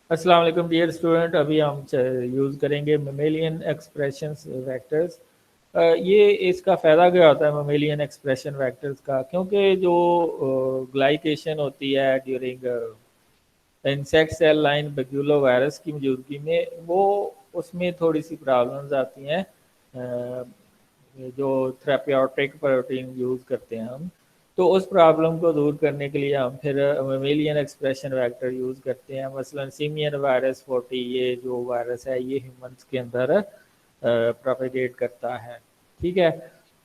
अस्सलाम वालेकुम dear student. अभी हम यूज़ करेंगे ममेलियन एक्सप्रेशंस वेक्टर्स। ये इसका फ़ायदा क्या होता है ममेलियन एक्सप्रेशन वेक्टर्स का, क्योंकि जो ग्लाइकेशन होती है during insect cell line baculovirus की मौजूदगी में, वो उसमें थोड़ी सी प्रॉब्लम्स आती हैं। जो थेराप्यूटिक प्रोटीन यूज़ करते हैं हम, तो उस प्रॉब्लम को दूर करने के लिए हम फिर मेमेलियन एक्सप्रेशन वेक्टर यूज़ करते हैं। मसलन सिमियन वायरस 40, ये जो वायरस है ये ह्यूमंस के अंदर प्रोपेगेट करता है। ठीक है,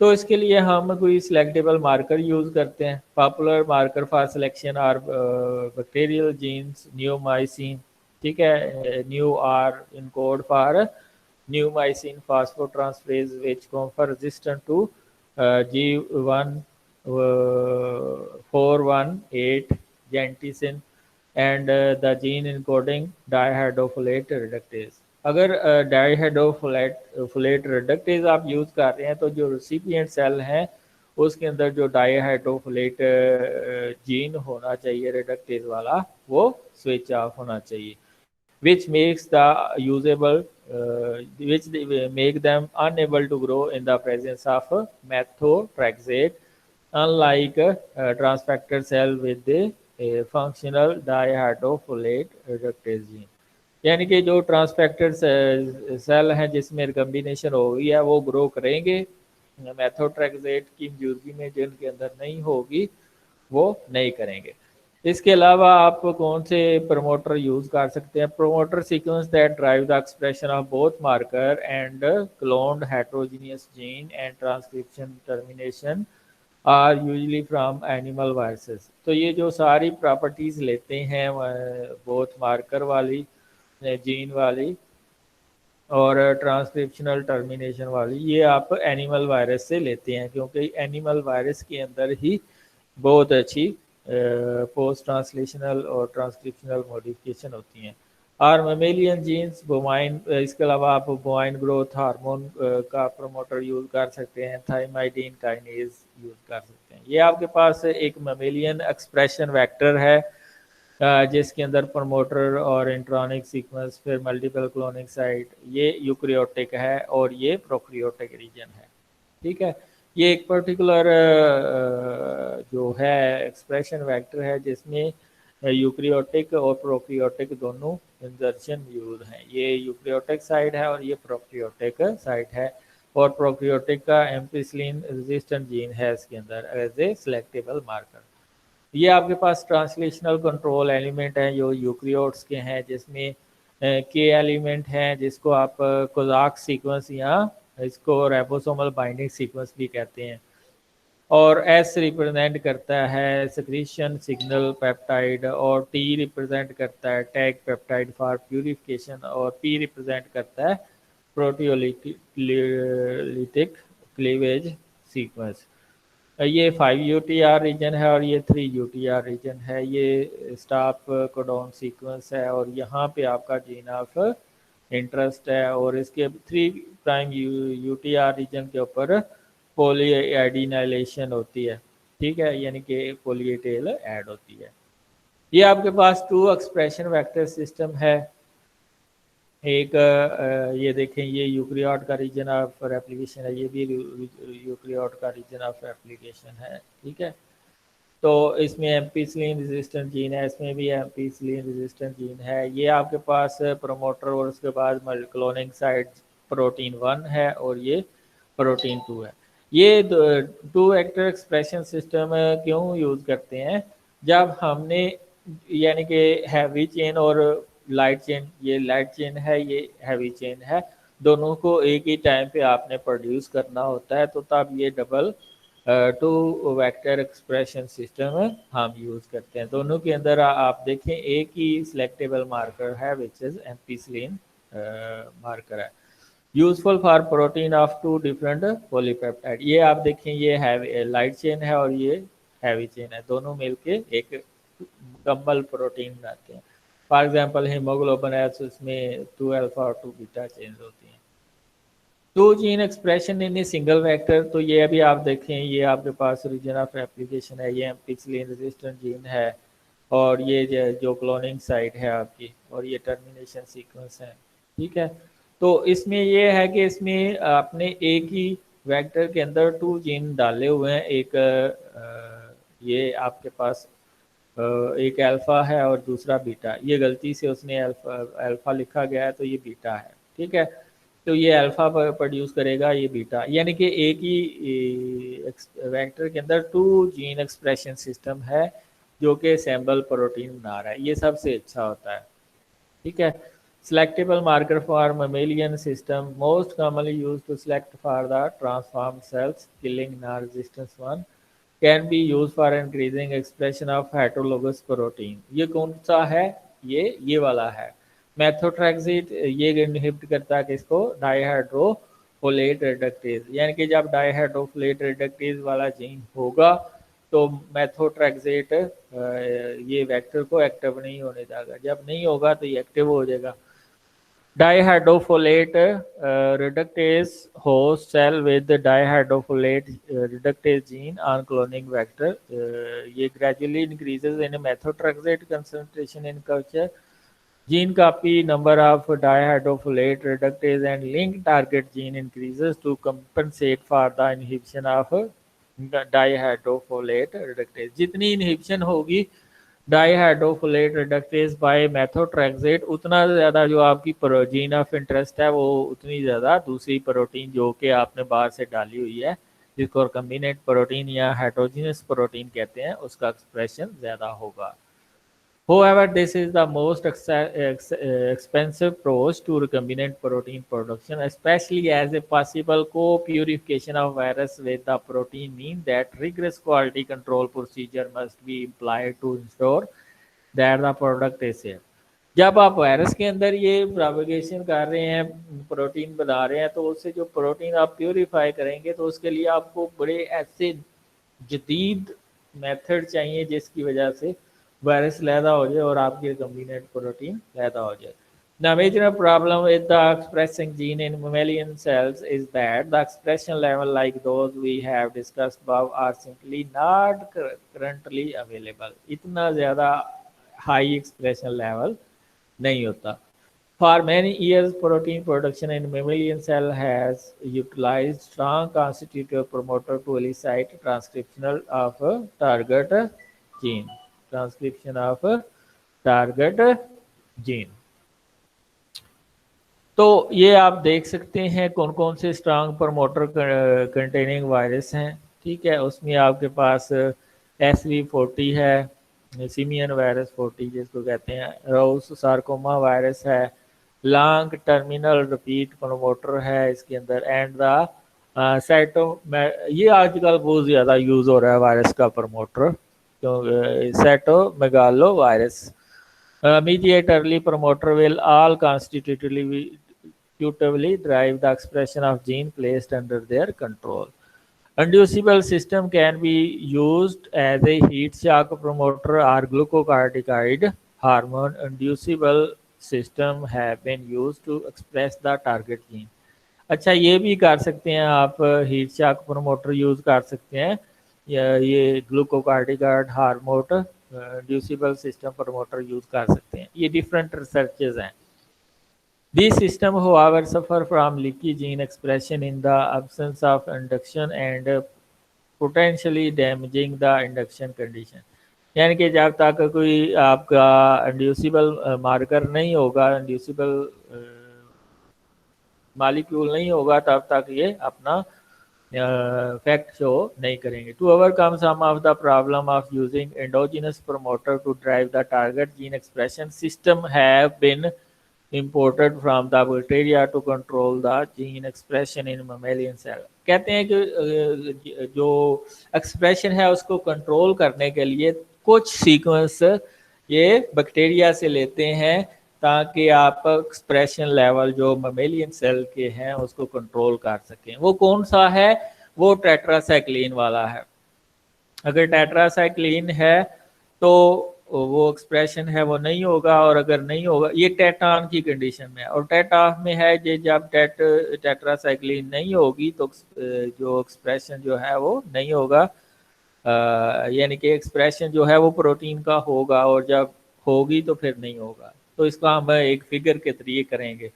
तो इसके लिए हम कोई सिलेक्टेबल मार्कर यूज़ करते हैं। Popular marker for selection are bacterial genes neomycin. ठीक है, neo R encode for neomycin phosphotransferase which confer resistant to G1 418 genticin and the gene encoding dihydrofolate reductase। अगर डाईहाइड्रोफोलेट रिडक्टेज आप use कर रहे हैं तो जो रिसिपिएंट सेल हैं उसके अंदर जो डाईहाइड्रोफोलेट जीन होना चाहिए रिडक्टेज वाला, वो स्विच ऑफ होना चाहिए, which makes the usable which make them unable to grow in the presence of methotrexate, unlike transfected cell with a functional dihydrofolate reductase gene। यानी कि जो ट्रांसफेक्टेड सेल हैं जिसमें रिकम्बिनेशन हो गई है वो ग्रो करेंगे, मेथोट्रेक्सेट की मौजूदगी में जिनके अंदर नहीं होगी वो नहीं करेंगे। इसके अलावा आप कौन से प्रमोटर यूज़ कर सकते हैं? Promoter sequence that drive the expression of both marker and cloned heterogeneous gene and transcription termination are usually from animal viruses. तो ये जो सारी प्रॉपर्टीज़ लेते हैं बोथ मार्कर वाली, जीन वाली और ट्रांसक्रिप्शनल टर्मिनेशन वाली, ये आप एनिमल वायरस से लेते हैं, क्योंकि एनिमल वायरस के अंदर ही बहुत अच्छी पोस्ट ट्रांसलेशनल और ट्रांसक्रिप्शनल मॉडिफिकेशन होती हैं। और मेमेलियन जीन्स बोवाइन, इसके अलावा आप बोवाइन ग्रोथ हार्मोन का प्रमोटर यूज़ कर सकते हैं, थाइमाइडिन काइनेज यूज़ कर सकते हैं। ये आपके पास एक मेमेलियन एक्सप्रेशन वेक्टर है जिसके अंदर प्रमोटर और इंट्रॉनिक सीक्वेंस, फिर मल्टीपल क्लोनिंग साइट, ये यूक्रियोटिक है और ये प्रोक्रियोटिक रीजन है। ठीक है, ये एक पर्टिकुलर जो है एक्सप्रेशन वेक्टर है जिसमें यूक्रियोटिक और प्रोक्रियोटिक दोनों इंजर्शन यूज हैं। ये यूक्रियोटिक साइड है और ये प्रोक्रियोटिक साइड है, और प्रोक्रियोटिक का एम्पिसिलिन रेजिस्टेंट जीन है इसके अंदर एज ए सिलेक्टेबल मार्कर। ये आपके पास ट्रांसलेशनल कंट्रोल एलिमेंट हैं जो यूक्रियोट्स के हैं, जिसमें के एलिमेंट हैं जिसको आप कोजाक सीक्वेंस या इसको रेबोसोमल बाइंडिंग सीक्वेंस भी कहते हैं, और एस रिप्रेजेंट करता है सिक्रीशन सिग्नल पेप्टाइड, और टी रिप्रेजेंट करता है टैग पेप्टाइड फॉर प्यूरिफिकेशन, और पी रिप्रेजेंट करता है प्रोटियोलिटिक क्लीवेज सीक्वेंस। ये 5 UTR रीजन है और ये 3 UTR रीजन है। ये स्टॉप कोडॉन सीक्वेंस है और यहाँ पे आपका जीन ऑफ इंटरेस्ट है, और इसके 3' UTR रीजन के ऊपर पॉलीएडिनाइलेशन होती है। ठीक है, यानी कि पोली टेल ऐड होती है। ये आपके पास 2 एक्सप्रेशन वेक्टर सिस्टम है। एक ये देखें, ये यूक्रियोट का रीजन ऑफ रेप्लिकेशन है, ये भी यूक्रियोट का रीजन ऑफ रेप्लिकेशन है। ठीक है, तो इसमें एम्पीसिलिन रेजिस्टेंट जीन है, इसमें भी एम्पीसिलिन रेजिस्टेंट जीन है। ये आपके पास प्रमोटर और उसके बाद क्लोनिंग साइट प्रोटीन 1 है और ये प्रोटीन 2 है। ये 2 वेक्टर एक्सप्रेशन सिस्टम क्यों यूज़ करते हैं? जब हमने यानी कि हैवी चेन और लाइट चेन, ये लाइट चेन है ये हैवी चेन है, दोनों को एक ही टाइम पे आपने प्रोड्यूस करना होता है, तो तब ये डबल 2 वेक्टर एक्सप्रेशन सिस्टम हम यूज़ करते हैं। दोनों के अंदर आप देखें एक ही सिलेक्टेबल मार्कर है विच इज़ एम्पीसिलिन मार्कर है, useful for protein of 2 different polypeptide. ये आप देखें, ये हैवी लाइट चेन है और ये हैवी चेन है, दोनों मिलके एक मुकम्मल प्रोटीन बनाते हैं। फॉर एग्जांपल हीमोग्लोबिन है तो इसमें 2 अल्फा और 2 बीटा चेन्स होती हैं। 2 gene expression in a single vector, तो ये अभी आप देखें, ये आपके पास रीजन ऑफ एप्लीकेशन है, ये एम्पिसिलिन रेजिस्टेंट जीन है और ये जो क्लोनिंग साइट है आपकी, और ये टर्मिनेशन सीक्वेंस है। ठीक है, तो इसमें ये है कि इसमें आपने एक ही वेक्टर के अंदर 2 जीन डाले हुए हैं। एक ये आपके पास एक अल्फ़ा है और दूसरा बीटा। ये गलती से उसने अल्फ़ा लिखा गया है तो ये बीटा है। ठीक है, तो ये अल्फ़ा प्रोड्यूस करेगा, ये बीटा, यानी कि एक ही वेक्टर के अंदर 2 जीन एक्सप्रेशन सिस्टम है जो कि सैम्बल प्रोटीन बना रहा है। ये सबसे अच्छा होता है। ठीक है, selectable marker for mammalian system most commonly used to select for the transformed cells killing non-resistant one can be used for increasing expression of heterologous protein। ये कौन सा है? ये वाला है मेथोट्रेक्सिड। ये इनहिबिट करता है किसको? डाइहाइड्रोफोलेट रिडक्टेज। यानी कि जब डाइहाइड्रोफोलेट रिडक्टेज वाला जीन होगा तो मेथोट्रेक्सेट ये वेक्टर को एक्टिव नहीं होने देगा। जब नहीं होगा तो ये एक्टिव हो जाएगा। डाइहाइड्रोफोलेट reductase host cell with the dihydrofolate reductase gene on cloning vector. ये gradually increases in methotrexate concentration in culture. Gene copy number of dihydrofolate reductase and linked target gene increases to compensate for the inhibition of dihydrofolate reductase। जितनी inhibition होगी डाईहाइड्रोफोलेट reductase bye methotrexate, उतना ज़्यादा जो आपकी gene of interest है वो उतनी ज़्यादा दूसरी प्रोटीन जो कि आपने बाहर से डाली हुई है, जिसको कम्बिनेट प्रोटीन या हेटेरोजेनस प्रोटीन कहते हैं, उसका एक्सप्रेशन ज़्यादा होगा। However, this is the most expensive approach to recombinant protein production, especially as a possible co-purification of virus with the protein mean that rigorous quality control procedure must be applied to ensure that the product is safe। जब आप virus के अंदर ये propagation कर रहे हैं, protein बना रहे हैं, तो उससे जो प्रोटीन आप प्योरीफाई करेंगे तो उसके लिए आपको बड़े ऐसे जदीद मेथड चाहिए जिसकी वजह से वायरस पैदा हो जाए और आपके रिकम्बिनेंट प्रोटीन पैदा हो जाए। The major problem with the expressing gene in mammalian cells is that the expression level like those we have discussed above are simply not currently available। इतना ज़्यादा हाई एक्सप्रेशन लेवल नहीं होता। For many years, protein production in mammalian cell has utilized strong constitutive promoter to elicit transcription of target gene। Transcription of target gene. तो ये आप देख सकते हैं कौन कौन से स्ट्रांग प्रमोटर कंटेनिंग वायरस हैं। ठीक है, उसमें आपके पास SV40 है, सिमियन वायरस 40 जिसको कहते हैं, राउस सार्कोमा वायरस है, लॉन्ग टर्मिनल रिपीट प्रमोटर है इसके अंदर, एंड द साइटो, ये आजकल बहुत ज़्यादा यूज़ हो रहा है वायरस का promoter, cytomegalovirus। Mediate early promoter will all constitutively drive the expression of gene placed under their control। Inducible system can be used as a heat shock promoter or glucocorticoid hormone inducible system have been used to express the target gene। अच्छा, ये भी कर सकते हैं आप, heat shock promoter use कर सकते हैं, ये glucocorticoid hormone inducible system promoter use कर सकते हैं। ये डिफरेंट रिसर्चेज हैं। These system however suffer from leaky gene expression in the absence of induction and potentially damaging the induction condition। यानी कि जब तक कोई आपका इंड्यूसिबल मार्कर नहीं होगा, इंड्यूसिबल मॉलिक्यूल नहीं होगा, तब तक ये अपना फैक्ट शो नहीं करेंगे। To overcome some of the problem of using endogenous promoter to drive the target gene expression system have been imported from the bacteria to control the gene expression in mammalian cell। कहते हैं कि जो expression है उसको control करने के लिए कुछ सीक्वेंस ये बैक्टीरिया से लेते हैं ताकि आप एक्सप्रेशन लेवल जो ममेलियन सेल के हैं उसको कंट्रोल कर सकें। वो कौन सा है? वो टेट्रासाइक्लिन वाला है। अगर टेट्रासाइक्लिन है तो वो एक्सप्रेशन है वो नहीं होगा, और अगर नहीं होगा, ये टेटान की कंडीशन में है, और टेटान में है कि जब टेट्रासाइक्लिन नहीं होगी तो जो एक्सप्रेशन जो है वो नहीं होगा। यानी कि एक्सप्रेशन जो है वो प्रोटीन का होगा, और जब होगी तो फिर नहीं होगा। तो इसका हम एक फिगर के जरिए करेंगे।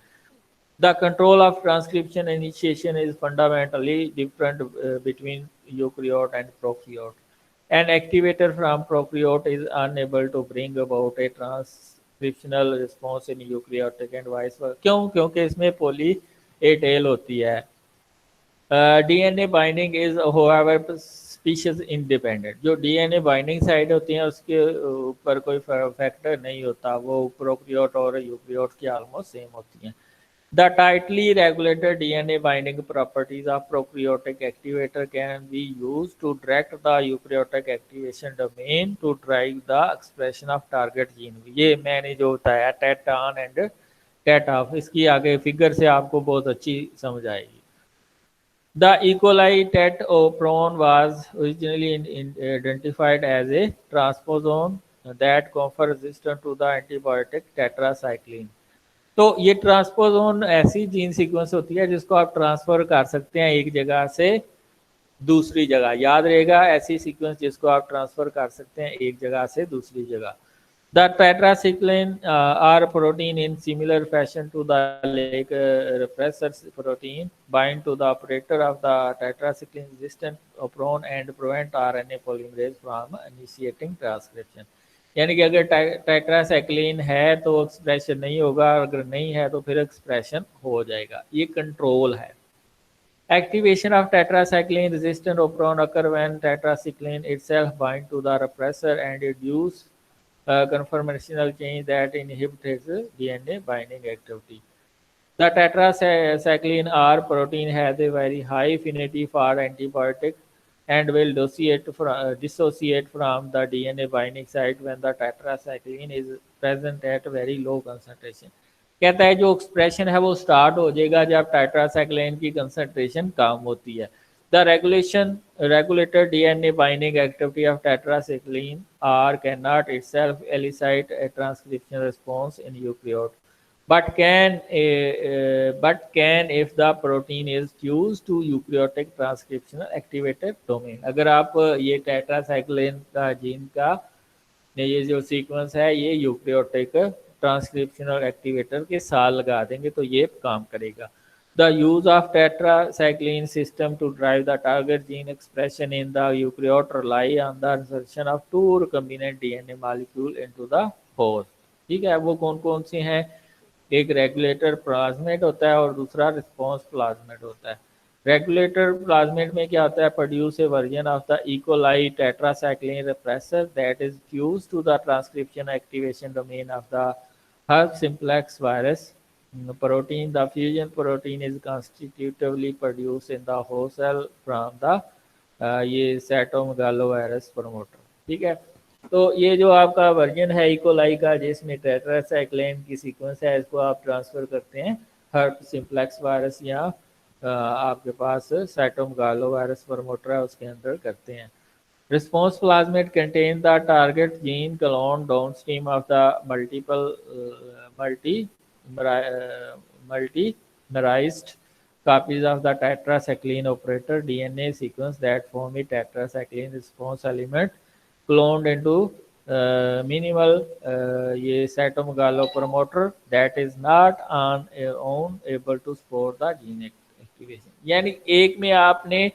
The control of transcription initiation is fundamentally different between eukaryote and prokaryote. An activator from prokaryote is unable to bring about a transcriptional response in eukaryotic and vice versa। क्यों? क्योंकि इसमें पॉली ए टेल होती है। DNA binding is however species independent. जो DNA binding site होती है उसके ऊपर कोई फैक्टर नहीं होता, वो प्रोकैरियोट और यूकैरियोट की ऑलमोस्ट सेम होती हैं। The tightly regulated DNA binding properties of prokaryotic activator can be used to direct the eukaryotic activation domain to drive the expression of target gene। ये मैंने जो बताया tet on and tet off, इसकी आगे figure से आपको बहुत अच्छी समझ आएगी। The E. coli tet-o-prone was originally identified as a transposon that confer resistance to the antibiotic tetracycline। तो ये ट्रांसपोजोन ऐसी जीन सीक्वेंस होती है जिसको आप ट्रांसफर कर सकते हैं एक जगह से दूसरी जगह। याद रहेगा, ऐसी सीक्वेंस जिसको आप ट्रांसफर कर सकते हैं एक जगह से दूसरी जगह। The tetracycline are protein in similar fashion to the like repressor protein bind to the operator of the tetracycline resistant operon and prevent RNA polymerase from initiating transcription। यानी कि अगर टेट्रासाइक्लिन है तो एक्सप्रेशन नहीं होगा, अगर नहीं है तो फिर एक्सप्रेशन हो जाएगा। ये कंट्रोल है। Activation of tetracycline resistant operon occur when tetracycline itself bind to the repressor and induce conformational change that inhibit its DNA binding activity। The tetracycline R protein has a very high affinity for antibiotic and will dissociate from the DNA binding site when the tetracycline is present at very low concentration। कहता है जो expression है वो start हो जाएगा जब tetracycline की concentration कम होती है। The regulated DNA binding activity of tetracycline R cannot itself elicit a transcription response in eukaryote, but can if the protein is fused to eukaryotic transcriptional activated domain। अगर आप ये tetracycline का gene का ये जो sequence है ये eukaryotic transcriptional activator के साथ लगा देंगे तो ये काम करेगा। The use of tetracycline system to drive the target gene expression in the eukaryote rely on the insertion of two recombinant DNA molecule into the host। ठीक है, वो कौन कौन से हैं? एक रेगुलेटर प्लाज्मेट होता है और दूसरा रिस्पॉन्स प्लाज्मेट होता है। रेगुलेटर प्लाज्मेट में क्या होता है? Produce a version of the E. coli tetracycline repressor that is fused to the transcription activation domain of the herpes simplex virus protein। The fusion protein is constitutively produced in the host cell from the ये cytomegalovirus promoter। ठीक है, तो ये जो आपका version है E coli का जिसमें टेट्रासाइक्लिन की सीक्वेंस है, इसको आप ट्रांसफर करते हैं हर्पेस सिम्प्लेक्स वायरस या आपके पास साइटोमेगालो वायरस प्रमोटर है उसके अंदर करते हैं। Response plasmid contain the target gene clone downstream of the multimerized copies of the tetracycline operator DNA sequence that form a tetracycline response element cloned into minimal ये cytomegalo promoter that is not on own able to support the gene activation। यानी एक में आपने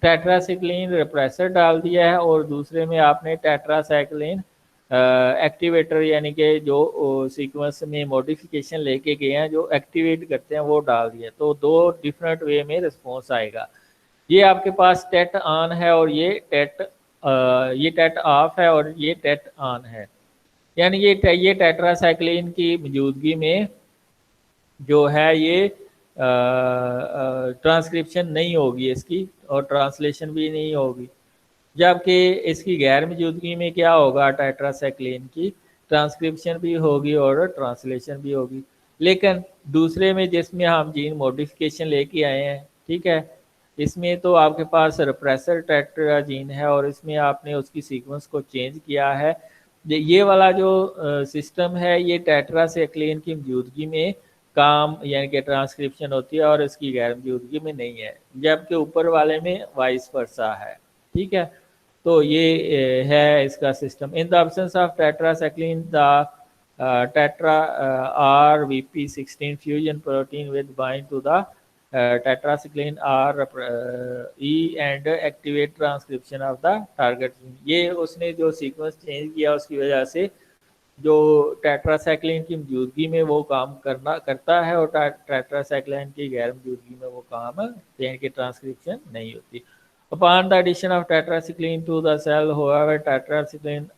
tetracycline repressor डाल दिया है और दूसरे में आपने टेट्रासाइक्लिन एक्टिवेटर यानी कि जो सीक्वेंस में मॉडिफिकेशन लेके गए हैं जो एक्टिवेट करते हैं वो डाल दिया, तो दो डिफरेंट वे में रिस्पॉन्स आएगा। ये आपके पास टेट ऑन है और ये टेट ऑफ है और ये टेट ऑन है। यानी ये टेट्रासाइक्लिन की मौजूदगी में जो है ये ट्रांसक्रिप्शन नहीं होगी इसकी और ट्रांसलेशन भी नहीं होगी, जबकि इसकी गैर मौजूदगी में क्या होगा? टेट्रासाइक्लिन की ट्रांसक्रिप्शन भी होगी और ट्रांसलेशन भी होगी। लेकिन दूसरे में जिसमें हम जीन मॉडिफिकेशन लेके आए हैं, ठीक है, इसमें तो आपके पास रिप्रेसर टेट्रा जीन है और इसमें आपने उसकी सीक्वेंस को चेंज किया है। ये वाला जो सिस्टम है ये टेट्रासाइक्लिन की मौजूदगी में काम यानी कि ट्रांसक्रिप्शन होती है और इसकी गैर मौजूदगी में नहीं है, जबकि ऊपर वाले में वाइस वर्सा है। ठीक है, तो ये है इसका system. In the absence of tetracycline the tetra RVP16 fusion protein will bind to the tetracycline R E and activate transcription of the target gene। ये उसने जो सीक्वेंस चेंज किया उसकी वजह से जो टेट्रासाइक्लिन की मौजूदगी में वो काम करता है और टेट्रासाइक्लिन की गैर मौजूदगी में वो काम चेन की ट्रांसक्रिप्शन नहीं होती। Upon the addition of tetracycline to the cell, however, tetracycline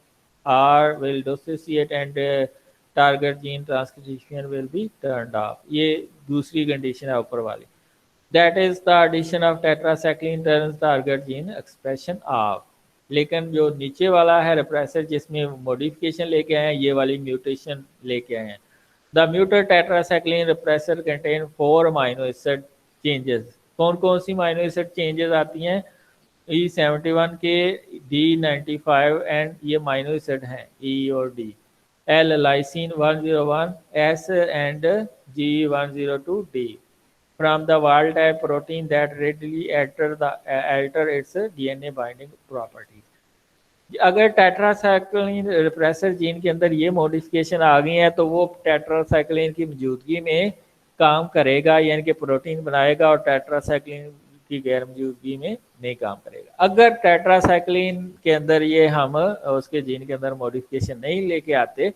R will dissociate and target gene transcription will be turned off। ये दूसरी कंडीशन है ऊपर वाली। That is the addition of tetracycline turns target gene expression off। लेकिन जो नीचे वाला है रिप्रेसर जिसमें मॉडिफिकेशन लेके आए हैं, ये वाली म्यूटेशन लेके आए हैं। The muted tetracycline repressor contain 4 amino acid changes. कौन कौन सी अमाइनो एसिड चेंजेस आती हैं? E71 के D95 एंड ये अमाइनो एसिड हैं E और D। L lysine 101, S and G102D from the wild type protein that readily alter its DNA binding properties। अगर tetracycline repressor gene के अंदर ये मॉडिफिकेशन आ गई है तो वो टेट्रासाइक्लिन की मौजूदगी में काम करेगा, यानी कि प्रोटीन बनाएगा, और टेट्रासाइक्लिन की गैर मौजूदगी में नहीं काम करेगा। अगर टेट्रासाइक्लिन के अंदर ये हम उसके जीन के अंदर मॉडिफिकेशन नहीं लेके आते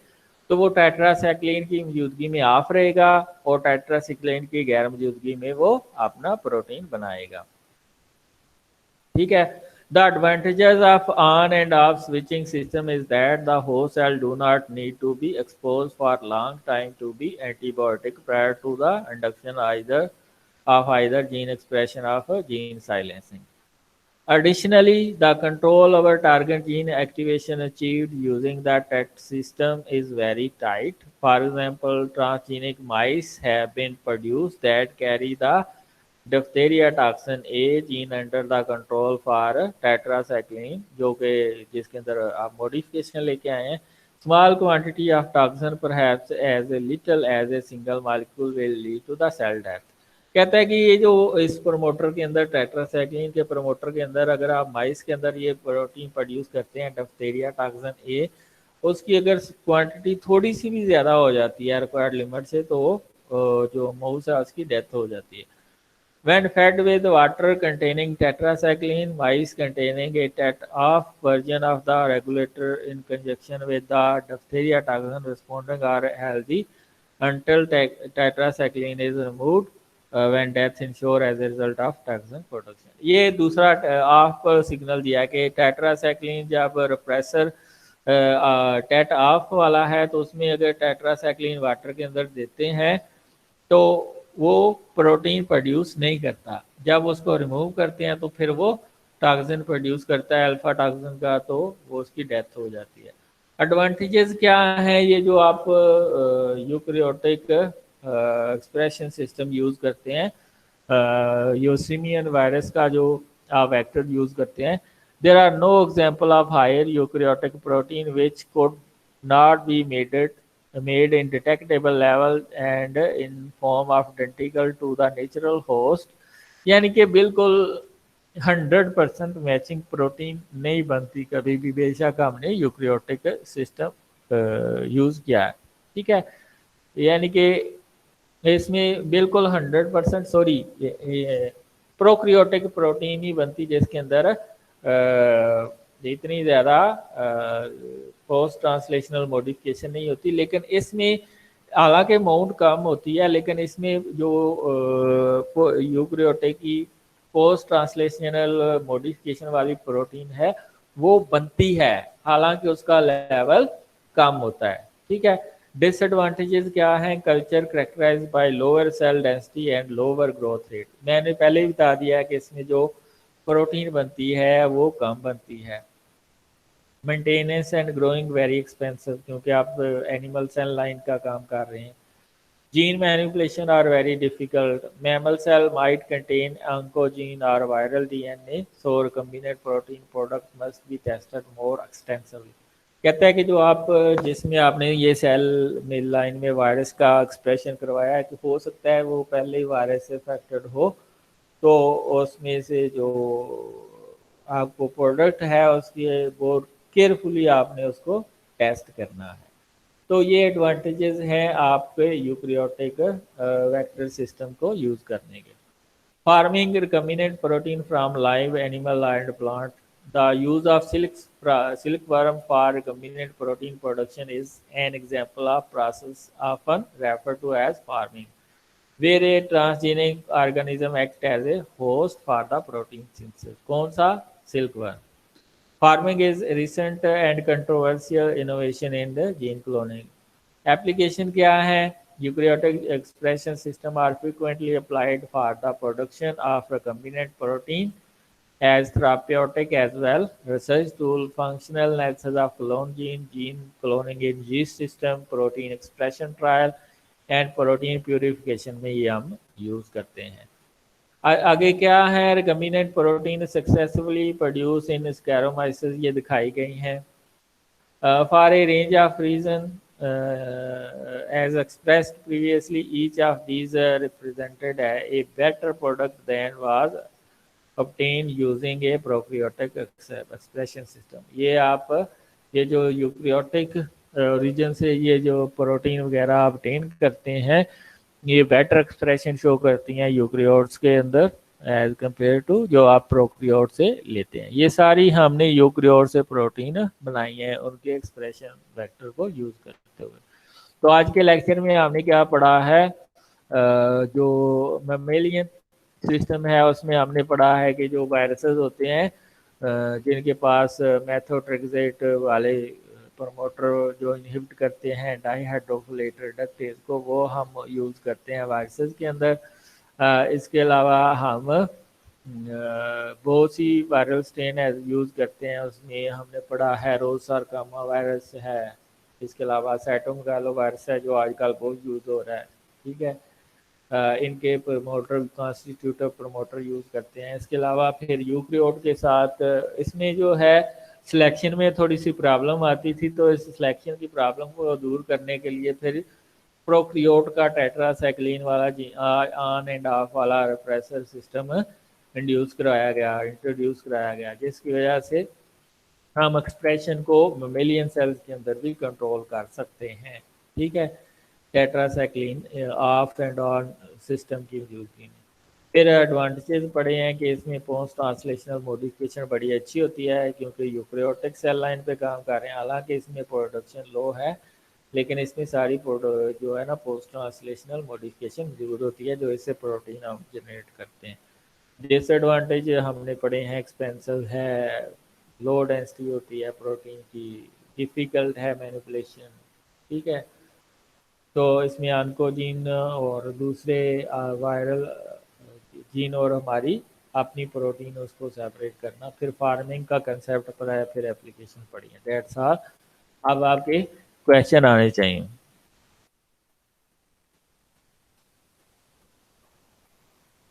तो वो टेट्रासाइक्लिन की मौजूदगी में ऑफ रहेगा और टेट्रासाइक्लिन की गैर मौजूदगी में वो अपना प्रोटीन बनाएगा। ठीक है। The advantages of on and off switching system is that the host cell do not need to be exposed for long time to be antibiotic prior to the induction of either gene expression of gene silencing। Additionally, the control over target gene activation achieved using the TET system is very tight। For example, transgenic mice have been produced that carry the diphtheria toxin A gene under the control for tetracycline, जो कि जिसके अंदर आप modification लेके आए हैं। Small quantity of toxin perhaps as a little as a single molecule will lead to the cell death. कहता है कि ये जो इस प्रमोटर के अंदर टेट्रासाइक्लिन के प्रमोटर के अंदर अगर आप माइस के अंदर ये प्रोटीन प्रोड्यूस करते हैं डिप्थेरिया टॉक्सिन ए, उसकी अगर क्वांटिटी थोड़ी सी भी ज़्यादा हो जाती है रिक्वायर्ड लिमिट से तो जो माउस है उसकी डेथ हो जाती है। When fed with water containing tetracycline, mice containing a TET-off version of the regulator in conjunction with the diphtheria toxin responding are healthy until tetracycline is removed when death ensure as a result of toxin production। ये दूसरा of signal दिया कि tetracycline जब repressor TET of वाला है तो उसमें अगर टेट्रासाइक्लिन वाटर के अंदर देते हैं तो वो प्रोटीन प्रोड्यूस नहीं करता। जब उसको रिमूव करते हैं तो फिर वो टॉक्सिन प्रोड्यूस करता है अल्फा टॉक्सिन का, तो वो उसकी डेथ हो जाती है। एडवांटेजेस क्या हैं? ये जो आप यूकैरियोटिक एक्सप्रेशन सिस्टम यूज़ करते हैं, योसिमियन वायरस का जो आप वेक्टर यूज़ करते हैं, there are no example of higher eukaryotic protein which could not be made in detectable level and in form of identical to the natural host। यानी कि बिल्कुल 100% मैचिंग प्रोटीन नहीं बनती कभी भी, बेशक हमने यूकैरियोटिक सिस्टम यूज़ किया है। ठीक है, यानी कि इसमें बिल्कुल 100% सॉरी प्रोकैरियोटिक प्रोटीन ही बनती जिसके अंदर इतनी ज़्यादा पोस्ट ट्रांसलेशनल मॉडिफिकेशन नहीं होती। लेकिन इसमें हालांकि अमाउंट कम होती है, लेकिन इसमें जो यूकैरियोटिक की पोस्ट ट्रांसलेशनल मॉडिफिकेशन वाली प्रोटीन है वो बनती है, हालांकि उसका लेवल कम होता है। ठीक है। डिसएडवांटेजेस क्या हैं? Culture characterize by lower cell density and lower growth rate. मैंने पहले ही बता दिया है कि इसमें जो प्रोटीन बनती है वो कम बनती है। Maintenance and growing very expensive, क्योंकि आप एनिमल सेल लाइन का काम कर रहे हैं। Gene manipulation are very difficult. Mammal cell might contain oncogene और viral DNA, so recombinant protein product must be tested more extensively. कहता है कि जो आप जिसमें आपने ये सेल मिल लाइन में वायरस का एक्सप्रेशन करवाया है, कि हो सकता है वो पहले ही वायरस से अफेक्टेड हो, तो उसमें से जो आपको प्रोडक्ट है उसकी वो केयरफुली आपने उसको टेस्ट करना है। तो ये एडवांटेजेस हैं आपके यूकैरियोटिक वेक्टर सिस्टम को यूज़ करने के। Farming recombinant protein from live animal and plant. The use of silkworm for recombinant protein production is an example of process often referred to as farming, where a transgenic organism acts as a host for the protein synthesis. कौन सा? Silkworm. Farming is a recent and controversial innovation in the gene cloning. Application क्या है? Eukaryotic expression system are frequently applied for the production of recombinant protein as therapeutic as well. Research tool functional analysis of clone gene cloning in yeast system, protein expression trial and protein purification में ये हम use करते हैं। आगे क्या है? recombinant protein successfully produced in Saccharomyces ये दिखाई गई हैं। For a range of reasons, as expressed previously, each of these represented a better product than was obtained using a prokaryotic expression system। ये जो यूकैरियोटिक रीजन से ये जो protein वगैरह ऑब्टेन करते हैं, ये बेटर एक्सप्रेशन शो करती हैं यूकैरियोट्स के अंदर एज कम्पेयर टू जो आप प्रोकैरियोट से लेते हैं। ये सारी हमने यूकैरियोट से प्रोटीन बनाई है उनके एक्सप्रेशन वेक्टर को यूज करते हुए। तो आज के लेक्चर में हमने क्या पढ़ा है? जो मैमेलियन सिस्टम है उसमें हमने पढ़ा है कि जो वायरसेस होते हैं जिनके पास मेथोट्रेक्सेट वाले प्रमोटर जो इनहिबिट करते हैं डाइहाइड्रोफोलेट रिडक्टेज को, वो हम यूज़ करते हैं वायरसेस के अंदर। इसके अलावा हम बहुत सी वायरल स्ट्रेन यूज़ करते हैं। उसमें हमने पढ़ा है रोज सार्कोमा वायरस है, इसके अलावा साइटोमेगालो वायरस है जो आजकल बहुत यूज़ हो रहा है। ठीक है, इनके प्रमोटर कॉन्स्टिट्यूटिव प्रमोटर यूज़ करते हैं। इसके अलावा फिर यूकैरियोट के साथ इसमें जो है सिलेक्शन में थोड़ी सी प्रॉब्लम आती थी, तो इस सिलेक्शन की प्रॉब्लम को दूर करने के लिए फिर प्रोकैरियोट का टेट्रासाइक्लिन वाला ऑन एंड ऑफ वाला रिप्रेसर सिस्टम इंट्रोड्यूस कराया गया, जिसकी वजह से हम एक्सप्रेशन को मेमेलियन सेल्स के अंदर भी कंट्रोल कर सकते हैं। ठीक है, tetracycline of and on system की यूज की। फिर एडवांटेजेस पढ़े हैं कि इसमें पोस्ट ट्रांसलेशनल मॉडिफिकेशन बड़ी अच्छी होती है क्योंकि यूकैरियोटिक सेल लाइन पे काम कर रहे हैं। हालांकि इसमें प्रोडक्शन लो है, लेकिन इसमें सारी जो है ना पोस्ट ट्रांसलेशनल मॉडिफिकेशन जरूर होती है जो इससे प्रोटीन हम जनरेट करते हैं। डिसएडवांटेज हमने पढ़े हैं, एक्सपेंसिव है, लो डेंसिटी होती है प्रोटीन की, डिफ़िकल्ट है मैनिपुलेशन। ठीक है, तो इसमें ऑन्कोजीन और दूसरे वायरल जीन और हमारी अपनी प्रोटीन उसको सेपरेट करना। फिर फार्मिंग का कंसेप्ट पढ़ा है, फिर एप्लीकेशन पढ़ी है। That's all. अब आपके क्वेश्चन आने चाहिए।